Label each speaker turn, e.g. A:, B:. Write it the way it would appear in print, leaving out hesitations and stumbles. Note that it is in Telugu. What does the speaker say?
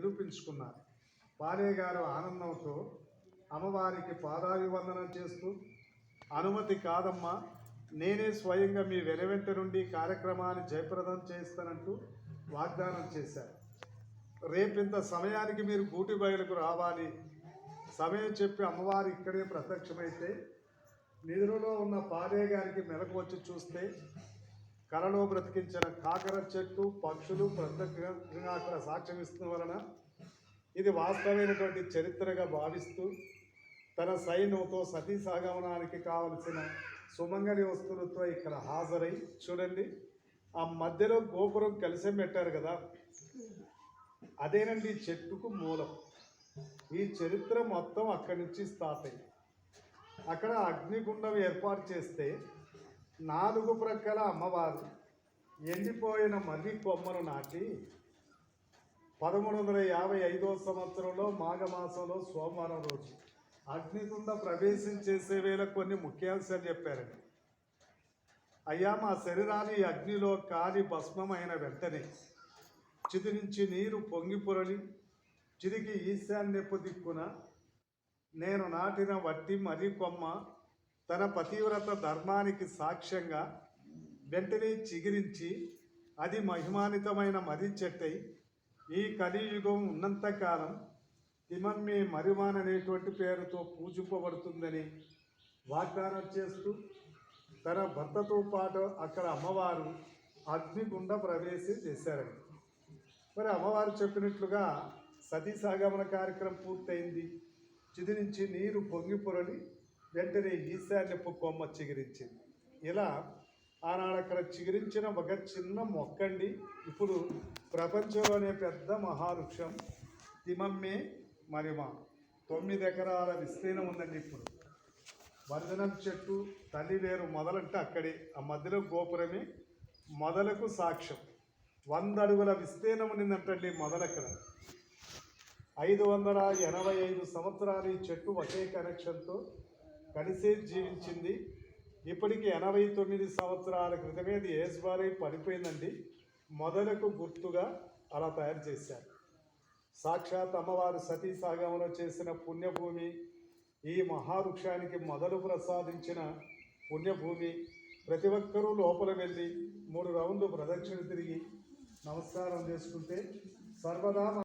A: నిరూపించుకున్నారు. పాలే గారు ఆనందంతో అమ్మవారికి పాదాభివందనం చేస్తూ, అనుమతి కాదమ్మా, నేనే స్వయంగా మీ వెనువెంట నుండి కార్యక్రమాన్ని జయప్రదం చేస్తానంటూ వాగ్దానం చేశారు. రేపింత సమయానికి మీరు గూటి బయలుకు రావాలి. సమయం చెప్పి అమ్మవారు ఇక్కడే ప్రత్యక్షమైతే నిధులలో ఉన్న పాదే గారికి మెలకు వచ్చి చూస్తే కలలో బ్రతికించిన కాకర చెట్టు, పక్షులు ప్రత్యేకంగా అక్కడ సాక్ష్యం ఇస్తున్న వలన ఇది వాస్తవమైనటువంటి చరిత్రగా భావిస్తూ తన సైన్యంతో సతీ సాగమనానికి కావలసిన సుమంగళి వస్తువులతో ఇక్కడ హాజరై, చూడండి ఆ మధ్యలో గోపురం కలిసి పెట్టారు కదా, అదేనండి చెట్టుకు మూలం. ఈ చరిత్ర మొత్తం అక్కడి నుంచి స్టార్ట్ అయింది. అక్కడ అగ్నిగుండం ఏర్పాటు చేస్తే 4 ప్రక్కల అమ్మవారు ఎండిపోయిన మర్రి కొమ్మను నాటి 1355వ సంవత్సరంలో మాఘమాసంలో సోమవారం రోజు అగ్నిగుండ ప్రవేశం చేసే వేళ కొన్ని ముఖ్యాంశాలు చెప్పారండి. అయ్యా, మా శరీరాన్ని అగ్నిలో కాలి భస్మమైన వెంటనే చితి నుంచి నీరు పొంగి పొరలి చితికి ఈశాన్యపు దిక్కున నేను నాటిన వట్టి మర్రి కొమ్మ తన పతివ్రత ధర్మానికి సాక్ష్యంగా వెంటనే చిగిరించి అది మహిమానితమైన మర్రి చెట్టై ఈ కలియుగం ఉన్నంతకాలం తిమమ్మే మరిమాన్ అనేటువంటి పేరుతో పూజింపబడుతుందని వాగ్దానం చేస్తూ తన భర్తతో పాటు అక్కడ అమ్మవారు అగ్నిగుండ ప్రవేశం చేశారండి. మరి అమ్మవారు చెప్పినట్లుగా సతీ సాగమన కార్యక్రమం పూర్తయింది. చిది నుంచి నీరు పొంగి పొరలి వెంటనే ఈశాన్యపు కొమ్మ చిగురించింది. ఇలా ఆనాడు అక్కడ చిగురించిన ఒక చిన్న మొక్కండి ఇప్పుడు ప్రపంచంలోనే పెద్ద మహావృక్షం తిమమ్మే మరిమ. 9 ఎకరాల విస్తీర్ణం ఉందండి. ఇప్పుడు వర్ధనం చెట్టు తల్లి వేరు మొదలంటే అక్కడే ఆ మధ్యలో గోపురమే మొదలకు సాక్ష్యం. 100 అడుగుల విస్తీర్ణం ఉందంటండి మొదలక్కడ. 585 సంవత్సరాలు ఈ చెట్టు ఒకే కనెక్షన్తో కలిసే జీవించింది. ఇప్పటికి 89 సంవత్సరాల క్రితమే అది ఏసుబారై పడిపోయిందండి. మొదలకు గుర్తుగా అలా తయారు చేశారు. సాక్షాత్ అమ్మవారు సతీ సాగమన చేసిన పుణ్యభూమి, ఈ మహావృక్షానికి మొదలు ప్రసాదించిన పుణ్యభూమి. ప్రతి ఒక్కరూ లోపల వెళ్ళి 3 రౌండ్లు ప్రదక్షిణ తిరిగి నమస్కారం చేసుకుంటే సర్వదా